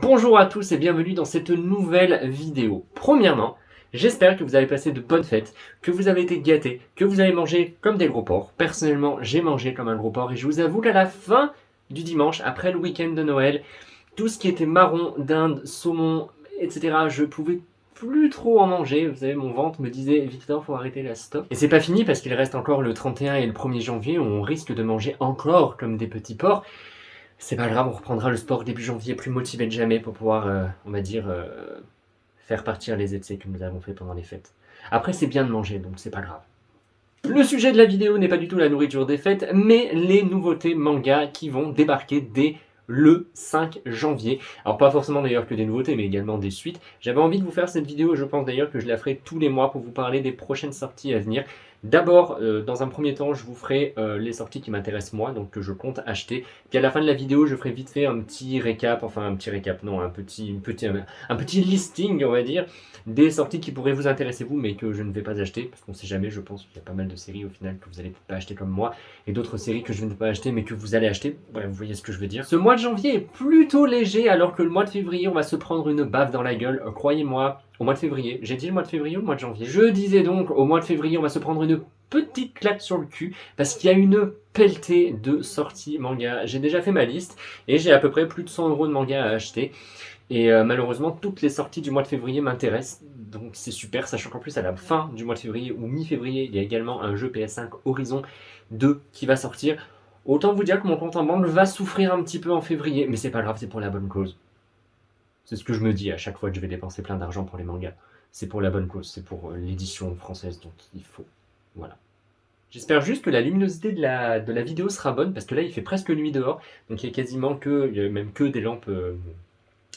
Bonjour à tous et bienvenue dans cette nouvelle vidéo. Premièrement, j'espère que vous avez passé de bonnes fêtes, que vous avez été gâtés, que vous avez mangé comme des gros porcs. Personnellement, j'ai mangé comme un gros porc et je vous avoue qu'à la fin du dimanche, après le week-end de Noël, tout ce qui était marron, dinde, saumon, etc., je pouvais plus trop en manger. Vous savez, mon ventre me disait Victor, faut arrêter la stop. Et c'est pas fini parce qu'il reste encore le 31 et le 1er janvier où on risque de manger encore comme des petits porcs. C'est pas grave, on reprendra le sport début janvier plus motivé que jamais pour pouvoir, on va dire, faire partir les excès que nous avons fait pendant les fêtes. Après, c'est bien de manger, donc c'est pas grave. Le sujet de la vidéo n'est pas du tout la nourriture des fêtes, mais les nouveautés manga qui vont débarquer dès le 5 janvier. Alors pas forcément d'ailleurs que des nouveautés, mais également des suites. J'avais envie de vous faire cette vidéo, je pense d'ailleurs que je la ferai tous les mois pour vous parler des prochaines sorties à venir. D'abord, dans un premier temps, je vous ferai les sorties qui m'intéressent moi, donc que je compte acheter. Puis à la fin de la vidéo, je ferai vite fait un petit récap, enfin un petit récap, non, un petit listing, on va dire, des sorties qui pourraient vous intéresser vous, mais que je ne vais pas acheter, parce qu'on sait jamais, je pense qu'il y a pas mal de séries au final que vous n'allez pas acheter comme moi, et d'autres séries que je ne vais pas acheter, mais que vous allez acheter. Bref, vous voyez ce que je veux dire. Ce mois de janvier est plutôt léger, alors que le mois de février, on va se prendre une baffe dans la gueule, croyez-moi. Au mois de février, j'ai dit le mois de février ou le mois de janvier? Je disais donc, au mois de février, on va se prendre une petite claque sur le cul, parce qu'il y a une pelletée de sorties manga. J'ai déjà fait ma liste, et j'ai à peu près plus de 100 € de manga à acheter. Et malheureusement, toutes les sorties du mois de février m'intéressent, donc c'est super, sachant qu'en plus à la fin du mois de février ou mi-février, il y a également un jeu PS5 Horizon 2 qui va sortir. Autant vous dire que mon compte en banque va souffrir un petit peu en février, mais c'est pas grave, c'est pour la bonne cause. C'est ce que je me dis à chaque fois que je vais dépenser plein d'argent pour les mangas. C'est pour la bonne cause, c'est pour l'édition française, donc il faut. Voilà. J'espère juste que la luminosité de la vidéo sera bonne, parce que là il fait presque nuit dehors, donc il y a quasiment que, il y a même que des lampes,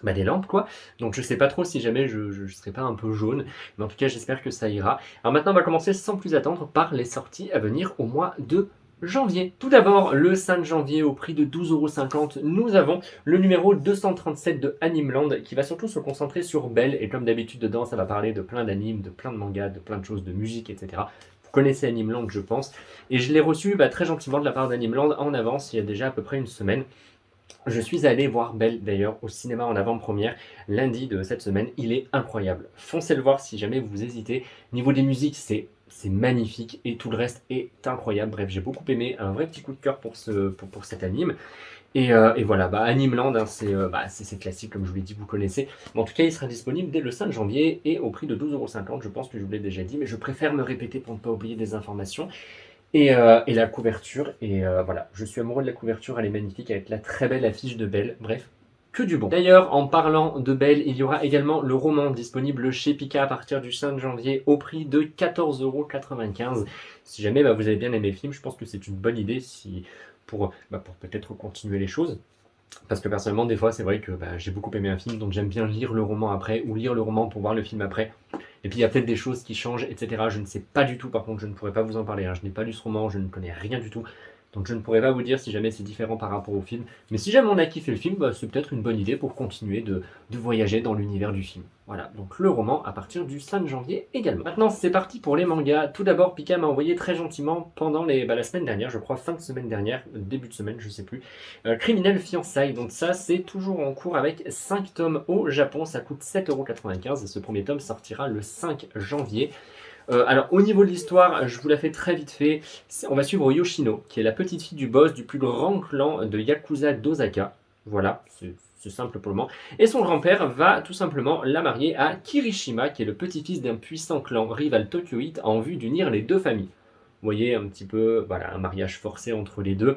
des lampes quoi. Donc je sais pas trop si jamais je serai pas un peu jaune, mais en tout cas j'espère que ça ira. Alors maintenant on va commencer sans plus attendre par les sorties à venir au mois de janvier. Tout d'abord, le 5 janvier, au prix de 12,50 €, nous avons le numéro 237 de Animeland, qui va surtout se concentrer sur Belle, et comme d'habitude dedans, ça va parler de plein d'animes, de plein de mangas, de plein de choses, de musique, etc. Vous connaissez Animeland, je pense, et je l'ai reçu très gentiment de la part d'Animeland en avance, il y a déjà à peu près une semaine. Je suis allé voir Belle d'ailleurs au cinéma en avant-première lundi de cette semaine, il est incroyable. Foncez le voir si jamais vous hésitez. Niveau des musiques, c'est magnifique et tout le reste est incroyable. Bref, j'ai beaucoup aimé, un vrai petit coup de cœur pour cet anime. Et voilà, Animeland, hein, c'est classique comme je vous l'ai dit, vous connaissez. Mais en tout cas, il sera disponible dès le 5 janvier et au prix de 12,50 €. Je pense que je vous l'ai déjà dit, mais je préfère me répéter pour ne pas oublier des informations. Et la couverture, voilà, je suis amoureux de la couverture, elle est magnifique avec la très belle affiche de Belle, bref, que du bon. D'ailleurs, en parlant de Belle, il y aura également le roman disponible chez Pika à partir du 5 janvier au prix de 14,95 €. Si jamais vous avez bien aimé le film, je pense que c'est une bonne idée pour peut-être continuer les choses. Parce que personnellement, des fois, c'est vrai que j'ai beaucoup aimé un film, donc j'aime bien lire le roman après, ou lire le roman pour voir le film après. Et puis il y a peut-être des choses qui changent, etc. Je ne sais pas du tout, par contre, je ne pourrais pas vous en parler. Hein. Je n'ai pas lu ce roman, je ne connais rien du tout. Donc je ne pourrais pas vous dire si jamais c'est différent par rapport au film. Mais si jamais on a kiffé le film, c'est peut-être une bonne idée pour continuer de voyager dans l'univers du film. Voilà, donc le roman à partir du 5 janvier également. Maintenant, c'est parti pour les mangas. Tout d'abord, Pika m'a envoyé très gentiment pendant la semaine dernière, je crois fin de semaine dernière, début de semaine, je sais plus, Criminel Fiançailles. Donc ça, c'est toujours en cours avec 5 tomes au Japon. Ça coûte 7,95 € et ce premier tome sortira le 5 janvier. Alors au niveau de l'histoire, je vous la fais très vite fait. On va suivre Yoshino, qui est la petite fille du boss du plus grand clan de Yakuza d'Osaka. Voilà, c'est simple pour le moment. Et son grand-père va tout simplement la marier à Kirishima, qui est le petit-fils d'un puissant clan rival tokyoïte en vue d'unir les deux familles. Vous voyez un petit peu, voilà, un mariage forcé entre les deux.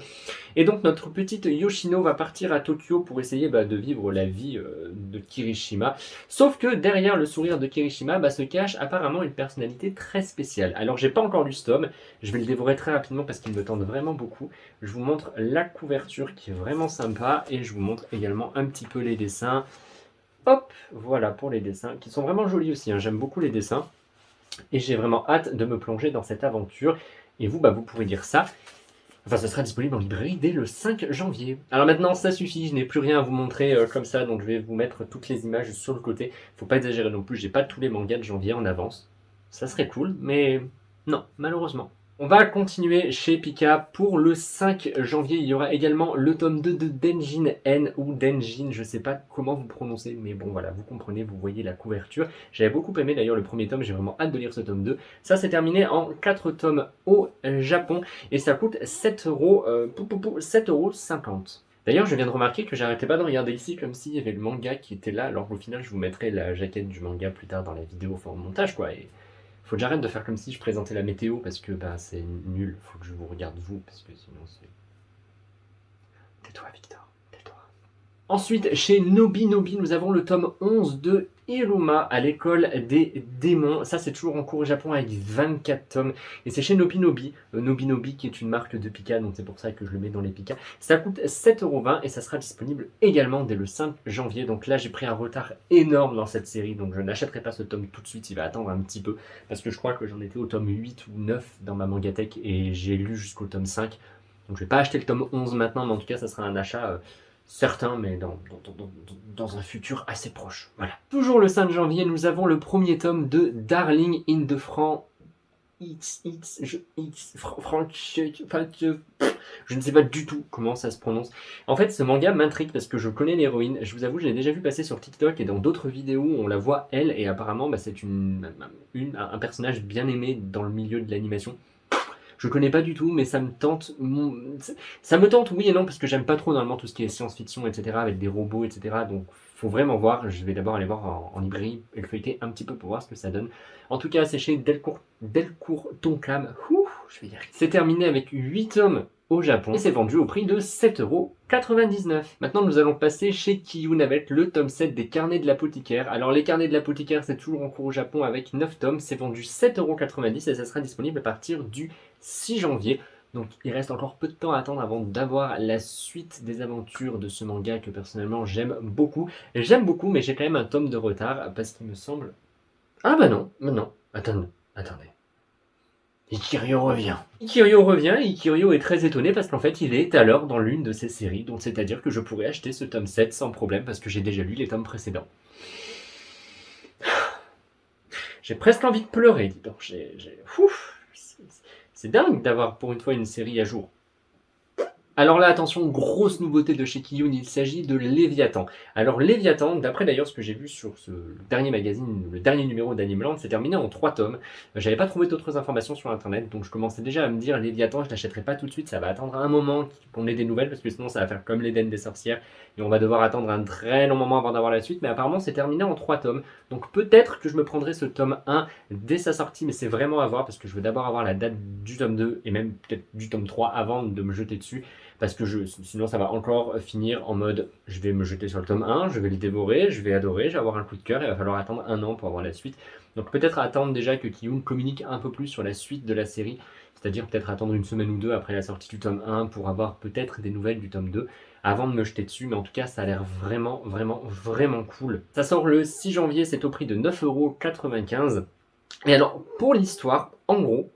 Et donc notre petite Yoshino va partir à Tokyo pour essayer de vivre la vie de Kirishima. Sauf que derrière le sourire de Kirishima se cache apparemment une personnalité très spéciale. Alors j'ai pas encore lu ce tome, je vais le dévorer très rapidement parce qu'il me tente vraiment beaucoup. Je vous montre la couverture qui est vraiment sympa et je vous montre également un petit peu les dessins. Hop, voilà pour les dessins qui sont vraiment jolis aussi, hein. J'aime beaucoup les dessins. Et j'ai vraiment hâte de me plonger dans cette aventure. Et vous, vous pourrez dire ça. Enfin, ça sera disponible en librairie dès le 5 janvier. Alors maintenant, ça suffit, je n'ai plus rien à vous montrer comme ça, donc je vais vous mettre toutes les images sur le côté. Faut pas exagérer non plus, j'ai pas tous les mangas de janvier en avance. Ça serait cool, mais non, malheureusement. On va continuer chez Pika. Pour le 5 janvier, il y aura également le tome 2 de Denjin N ou Denjin, je sais pas comment vous prononcez, mais bon voilà, vous comprenez, vous voyez la couverture. J'avais beaucoup aimé d'ailleurs le premier tome, j'ai vraiment hâte de lire ce tome 2. Ça c'est terminé en 4 tomes au Japon et ça coûte 7,50 €. D'ailleurs, je viens de remarquer que j'arrêtais pas de regarder ici comme s'il y avait le manga qui était là, alors qu'au final, je vous mettrai la jaquette du manga plus tard dans la vidéo, enfin en montage quoi. Et faut que j'arrête de faire comme si je présentais la météo parce que bah, c'est nul. Faut que je vous regarde vous parce que sinon c'est. Tais-toi, Victor. Tais-toi. Ensuite, chez Nobi Nobi, nous avons le tome 11 de Iruma à l'école des démons. Ça, c'est toujours en cours au Japon avec 24 tomes. Et c'est chez Nobi Nobi. Nobi Nobi qui est une marque de Pika, donc c'est pour ça que je le mets dans les Pika. Ça coûte 7,20 € et ça sera disponible également dès le 5 janvier. Donc là, j'ai pris un retard énorme dans cette série. Donc je n'achèterai pas ce tome tout de suite. Il va attendre un petit peu. Parce que je crois que j'en étais au tome 8 ou 9 dans ma mangatech et j'ai lu jusqu'au tome 5. Donc je vais pas acheter le tome 11 maintenant, mais en tout cas, ça sera un achat. Certain, mais dans un futur assez proche. Voilà. Toujours le 5 janvier, nous avons le premier tome de Darling in the Franxx. Je ne sais pas du tout comment ça se prononce. En fait, ce manga m'intrigue parce que je connais l'héroïne. Je vous avoue, je l'ai déjà vu passer sur TikTok et dans d'autres vidéos où on la voit elle, et apparemment, bah, c'est un personnage bien aimé dans le milieu de l'animation. Je connais pas du tout, mais ça me tente. Ça me tente, oui et non, parce que j'aime pas trop normalement tout ce qui est science-fiction, etc., avec des robots, etc. Donc, faut vraiment voir. Je vais d'abord aller voir en librairie et le feuilleter un petit peu pour voir ce que ça donne. En tout cas, c'est chez Delcourt Tonkam. Je vais y arriver. C'est terminé avec 8 tomes au Japon et c'est vendu au prix de 7,99 €. Maintenant, nous allons passer chez Kiyun avec le tome 7 des Carnets de l'apothicaire. Alors, les Carnets de l'apothicaire, c'est toujours en cours au Japon avec 9 tomes. C'est vendu 7,90 € et ça sera disponible à partir du 6 janvier. Donc il reste encore peu de temps à attendre avant d'avoir la suite des aventures de ce manga que personnellement j'aime beaucoup. J'aime beaucoup, mais j'ai quand même un tome de retard parce qu'il me semble... Ah bah non, attendez. Ikirio revient. Et Ikirio est très étonné parce qu'en fait il est alors dans l'une de ses séries, donc c'est-à-dire que je pourrais acheter ce tome 7 sans problème parce que j'ai déjà lu les tomes précédents. J'ai presque envie de pleurer, dis donc. C'est dingue d'avoir pour une fois une série à jour. Alors là, attention, grosse nouveauté de chez Kiyun, il s'agit de Léviathan. Alors Léviathan, d'après d'ailleurs ce que j'ai vu sur le dernier magazine, le dernier numéro d'Animeland, c'est terminé en 3 tomes. J'avais pas trouvé d'autres informations sur internet, donc je commençais déjà à me dire Léviathan, je l'achèterai pas tout de suite, ça va attendre un moment qu'on ait des nouvelles, parce que sinon ça va faire comme l'Éden des sorcières, et on va devoir attendre un très long moment avant d'avoir la suite, mais apparemment c'est terminé en 3 tomes. Donc peut-être que je me prendrai ce tome 1 dès sa sortie, mais c'est vraiment à voir, parce que je veux d'abord avoir la date du tome 2, et même peut-être du tome 3 avant de me jeter dessus. Parce que sinon ça va encore finir en mode je vais me jeter sur le tome 1, je vais le dévorer, je vais adorer, je vais avoir un coup de cœur, et il va falloir attendre un an pour avoir la suite. Donc peut-être attendre déjà que Kiyun communique un peu plus sur la suite de la série, c'est-à-dire peut-être attendre une semaine ou deux après la sortie du tome 1 pour avoir peut-être des nouvelles du tome 2 avant de me jeter dessus, mais en tout cas ça a l'air vraiment cool. Ça sort le 6 janvier, c'est au prix de 9,95 €. Et alors pour l'histoire, en gros,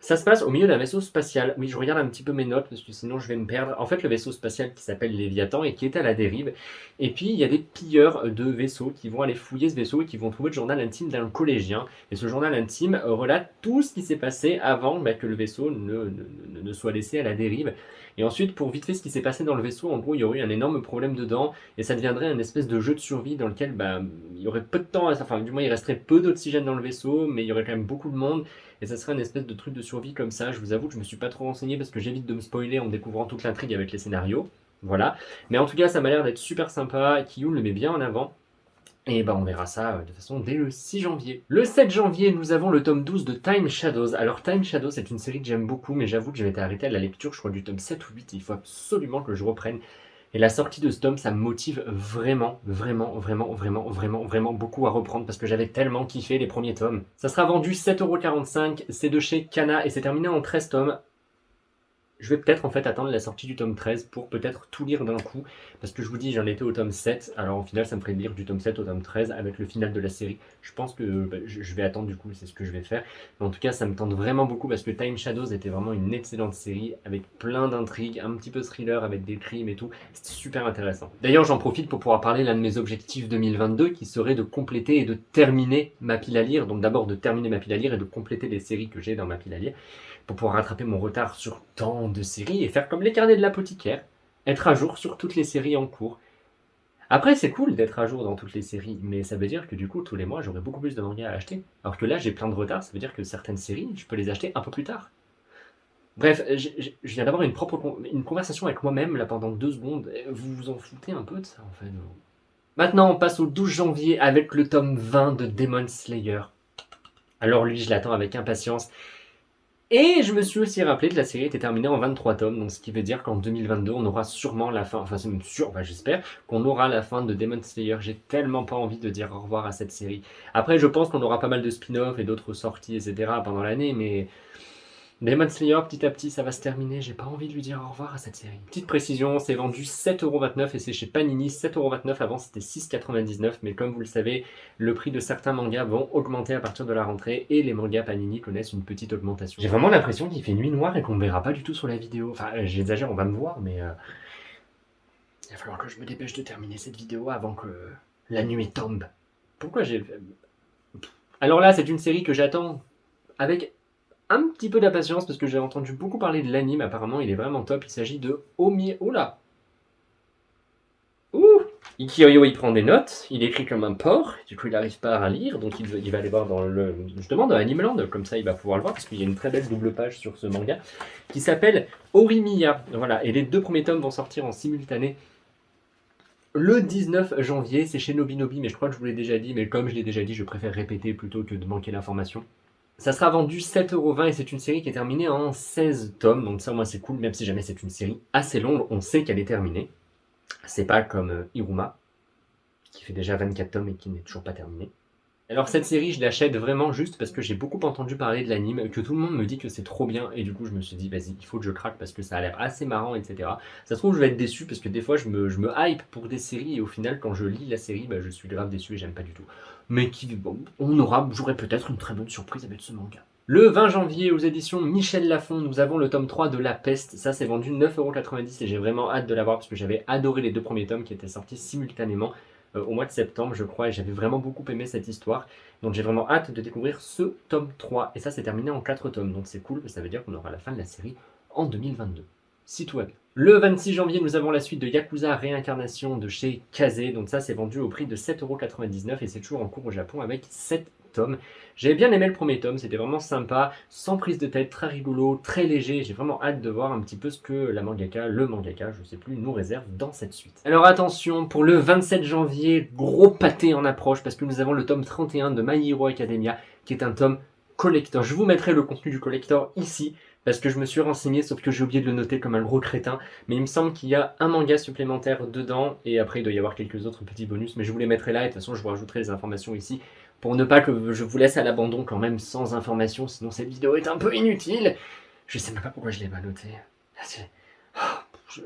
ça se passe au milieu d'un vaisseau spatial. Oui, je regarde un petit peu mes notes parce que sinon je vais me perdre. En fait, le vaisseau spatial qui s'appelle Léviathan et qui est à la dérive. Et puis, il y a des pilleurs de vaisseaux qui vont aller fouiller ce vaisseau et qui vont trouver le journal intime d'un collégien. Et ce journal intime relate tout ce qui s'est passé avant que le vaisseau ne soit laissé à la dérive. Et ensuite, pour vite fait ce qui s'est passé dans le vaisseau, en gros, il y aurait eu un énorme problème dedans. Et ça deviendrait un espèce de jeu de survie dans lequel il y aurait peu de temps, enfin du moins il resterait peu d'oxygène dans le vaisseau, mais il y aurait quand même beaucoup de monde. Et ça serait une espèce de truc de survie comme ça. Je vous avoue que je me suis pas trop renseigné parce que j'évite de me spoiler en découvrant toute l'intrigue avec les scénarios. Voilà. Mais en tout cas, ça m'a l'air d'être super sympa. Kiyun le met bien en avant. Et on verra ça de toute façon dès le 6 janvier. Le 7 janvier, nous avons le tome 12 de Time Shadows. Alors Time Shadows, c'est une série que j'aime beaucoup, mais j'avoue que j'avais été arrêté à la lecture, je crois, du tome 7 ou 8. Il faut absolument que je reprenne. Et la sortie de ce tome, ça me motive vraiment beaucoup à reprendre parce que j'avais tellement kiffé les premiers tomes. Ça sera vendu 7,45 €, c'est de chez Kana et c'est terminé en 13 tomes. Je vais peut-être en fait attendre la sortie du tome 13 pour peut-être tout lire d'un coup, parce que je vous dis, j'en étais au tome 7, alors au final ça me ferait lire du tome 7 au tome 13 avec le final de la série. Je pense que je vais attendre du coup, c'est ce que je vais faire. Mais en tout cas, ça me tente vraiment beaucoup parce que Time Shadows était vraiment une excellente série avec plein d'intrigues, un petit peu thriller avec des crimes et tout. C'était super intéressant. D'ailleurs, j'en profite pour pouvoir parler l'un de mes objectifs 2022 qui serait de compléter et de terminer ma pile à lire. Donc d'abord de terminer ma pile à lire et de compléter les séries que j'ai dans ma pile à lire, pour pouvoir rattraper mon retard sur tant de séries et faire comme les carnets de l'apothicaire, être à jour sur toutes les séries en cours. Après, c'est cool d'être à jour dans toutes les séries, mais ça veut dire que du coup, tous les mois, j'aurai beaucoup plus de mangas à acheter. Alors que là, j'ai plein de retard, ça veut dire que certaines séries, je peux les acheter un peu plus tard. Bref, je viens d'avoir une conversation avec moi-même là pendant 2 secondes. Vous vous en foutez un peu de ça en fait. Maintenant, on passe au 12 janvier avec le tome 20 de Demon Slayer. Alors lui, je l'attends avec impatience. Et je me suis aussi rappelé que la série était terminée en 23 tomes, donc ce qui veut dire qu'en 2022, on aura sûrement la fin, enfin c'est même sûr, enfin, j'espère, qu'on aura la fin de Demon Slayer. J'ai tellement pas envie de dire au revoir à cette série. Après, je pense qu'on aura pas mal de spin-offs et d'autres sorties, etc. pendant l'année, mais Demon Slayer, petit à petit, ça va se terminer. J'ai pas envie de lui dire au revoir à cette série. Petite précision, c'est vendu 7,29€ et c'est chez Panini 7,29€. Avant, c'était 6,99€. Mais comme vous le savez, le prix de certains mangas vont augmenter à partir de la rentrée et les mangas Panini connaissent une petite augmentation. J'ai vraiment l'impression qu'il fait nuit noire et qu'on me verra pas du tout sur la vidéo. Enfin, j'exagère, on va me voir, mais il va falloir que je me dépêche de terminer cette vidéo avant que la nuit tombe. Pourquoi j'ai... Alors là, c'est une série que j'attends avec un petit peu d'impatience parce que j'ai entendu beaucoup parler de l'anime, apparemment il est vraiment top. Il s'agit de Omi... Oh là Ouh Ikiryo, il prend des notes, il écrit comme un porc, du coup il n'arrive pas à lire, donc il va aller voir justement dans Animeland, comme ça il va pouvoir le voir, parce qu'il y a une très belle double page sur ce manga, qui s'appelle Orimiya. Voilà, et les 2 premiers tomes vont sortir en simultané le 19 janvier, c'est chez Nobinobi, mais je crois que je vous l'ai déjà dit, mais comme je l'ai déjà dit, je préfère répéter plutôt que de manquer l'information. Ça sera vendu 7,20€ et c'est une série qui est terminée en 16 tomes, donc ça moi c'est cool, même si jamais c'est une série assez longue, on sait qu'elle est terminée. C'est pas comme Iruma, qui fait déjà 24 tomes et qui n'est toujours pas terminée. Alors cette série, je l'achète vraiment juste parce que j'ai beaucoup entendu parler de l'anime, que tout le monde me dit que c'est trop bien, et du coup je me suis dit, vas-y, il faut que je craque parce que ça a l'air assez marrant, etc. Ça se trouve, je vais être déçu parce que des fois je me hype pour des séries et au final, quand je lis la série, je suis grave déçu et j'aime pas du tout. Mais bon, j'aurai peut-être une très bonne surprise avec ce manga. Le 20 janvier, aux éditions Michel Lafon, nous avons le tome 3 de La Peste. Ça, c'est vendu 9,90€ et j'ai vraiment hâte de l'avoir parce que j'avais adoré les 2 premiers tomes qui étaient sortis simultanément au mois de septembre, je crois, et j'avais vraiment beaucoup aimé cette histoire. Donc j'ai vraiment hâte de découvrir ce tome 3. Et ça, c'est terminé en 4 tomes. Donc c'est cool, ça veut dire qu'on aura la fin de la série en 2022. Si tout va bien. Le 26 janvier, nous avons la suite de Yakuza Réincarnation de chez Kaze. Donc ça, c'est vendu au prix de 7,99€ et c'est toujours en cours au Japon avec 7 tomes. J'avais bien aimé le premier tome, c'était vraiment sympa, sans prise de tête, très rigolo, très léger. J'ai vraiment hâte de voir un petit peu ce que le mangaka, je sais plus, nous réserve dans cette suite. Alors attention, pour le 27 janvier, gros pâté en approche, parce que nous avons le tome 31 de My Hero Academia, qui est un tome collector. Je vous mettrai le contenu du collector ici, parce que je me suis renseigné, sauf que j'ai oublié de le noter comme un gros crétin. Mais il me semble qu'il y a un manga supplémentaire dedans, et après il doit y avoir quelques autres petits bonus, mais je vous les mettrai là, et de toute façon je vous rajouterai les informations ici, pour ne pas que je vous laisse à l'abandon quand même sans information, sinon cette vidéo est un peu inutile. Je sais même pas pourquoi je l'ai pas noté.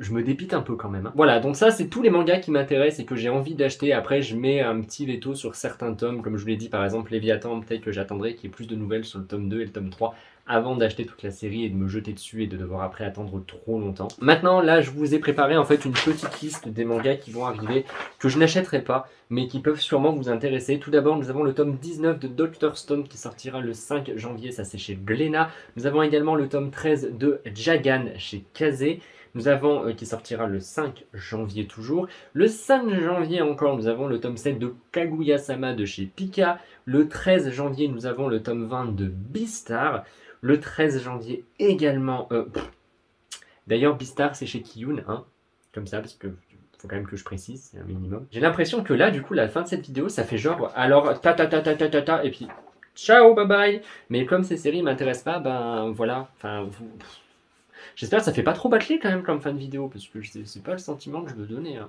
Je me dépite un peu quand même. Voilà, donc ça c'est tous les mangas qui m'intéressent et que j'ai envie d'acheter. Après je mets un petit veto sur certains tomes, comme je vous l'ai dit par exemple Léviathan, peut-être que j'attendrai qu'il y ait plus de nouvelles sur le tome 2 et le tome 3 avant d'acheter toute la série et de me jeter dessus et de devoir après attendre trop longtemps. Maintenant là je vous ai préparé en fait une petite liste des mangas qui vont arriver, que je n'achèterai pas, mais qui peuvent sûrement vous intéresser. Tout d'abord nous avons le tome 19 de Dr Stone qui sortira le 5 janvier, ça c'est chez Glénat. Nous avons également le tome 13 de Jagan chez Kaze. Nous avons, qui sortira le 5 janvier toujours. Le 5 janvier encore, nous avons le tome 7 de Kaguya-sama de chez Pika. Le 13 janvier, nous avons le tome 20 de Beastar. Le 13 janvier également... D'ailleurs, Beastar, c'est chez Kiyun, hein, comme ça, parce que faut quand même que je précise, c'est un minimum. J'ai l'impression que là, du coup, la fin de cette vidéo, ça fait genre, alors, ta, et puis, ciao, bye bye. Mais comme ces séries m'intéressent pas, ben voilà, enfin... J'espère que ça fait pas trop bâclé quand même comme fin de vidéo, parce que c'est pas le sentiment que je veux donner. Hein.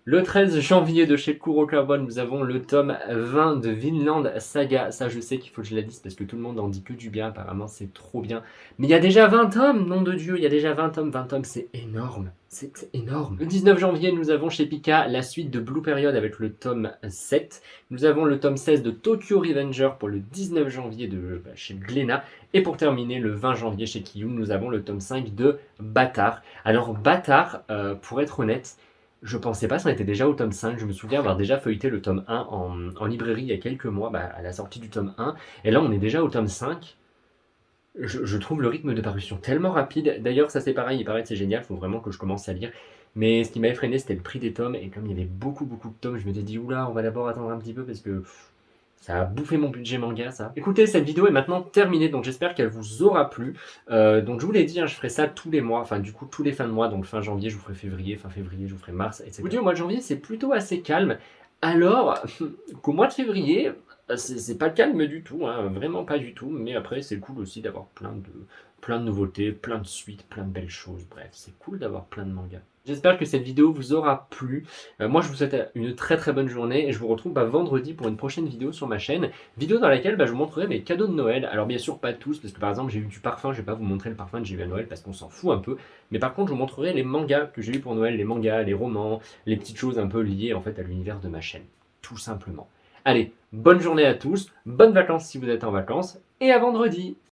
Le 13 janvier de chez Kurokawa, nous avons le tome 20 de Vinland Saga. Ça, je sais qu'il faut que je la dise parce que tout le monde en dit que du bien. Apparemment, c'est trop bien. Mais il y a déjà 20 tomes, nom de Dieu. Il y a déjà 20 tomes. 20 tomes, c'est énorme. C'est énorme. Le 19 janvier, nous avons chez Pika la suite de Blue Period avec le tome 7. Nous avons le tome 16 de Tokyo Revenger pour le 19 janvier chez Glénat. Et pour terminer, le 20 janvier chez Kiyun, nous avons le tome 5 de Bâtard. Alors, Bâtard, pour être honnête, je pensais pas, ça en était déjà au tome 5. Je me souviens avoir déjà feuilleté le tome 1 en librairie il y a quelques mois, à la sortie du tome 1. Et là, on est déjà au tome 5. Je trouve le rythme de parution tellement rapide. D'ailleurs, ça c'est pareil, il paraît que c'est génial, il faut vraiment que je commence à lire. Mais ce qui m'avait freiné, c'était le prix des tomes. Et comme il y avait beaucoup de tomes, je m'étais dit, oula, on va d'abord attendre un petit peu parce que ça a bouffé mon budget manga, ça. Écoutez, cette vidéo est maintenant terminée, donc j'espère qu'elle vous aura plu. Donc je vous l'ai dit, hein, je ferai ça tous les mois, enfin du coup tous les fins de mois, donc fin janvier je vous ferai février, fin février je vous ferai mars, etc. Je vous dis, au mois de janvier c'est plutôt assez calme, alors qu'au mois de février, c'est pas calme du tout, hein, vraiment pas du tout, mais après c'est cool aussi d'avoir plein de nouveautés, plein de suites, plein de belles choses, bref, c'est cool d'avoir plein de mangas. J'espère que cette vidéo vous aura plu. Moi je vous souhaite une très bonne journée et je vous retrouve vendredi pour une prochaine vidéo sur ma chaîne. Vidéo dans laquelle je vous montrerai mes cadeaux de Noël. Alors bien sûr pas tous, parce que par exemple j'ai eu du parfum, je vais pas vous montrer le parfum que j'ai eu à Noël parce qu'on s'en fout un peu. Mais par contre je vous montrerai les mangas que j'ai eu pour Noël, les mangas, les romans, les petites choses un peu liées en fait à l'univers de ma chaîne. Tout simplement. Allez, bonne journée à tous, bonnes vacances si vous êtes en vacances, et à vendredi!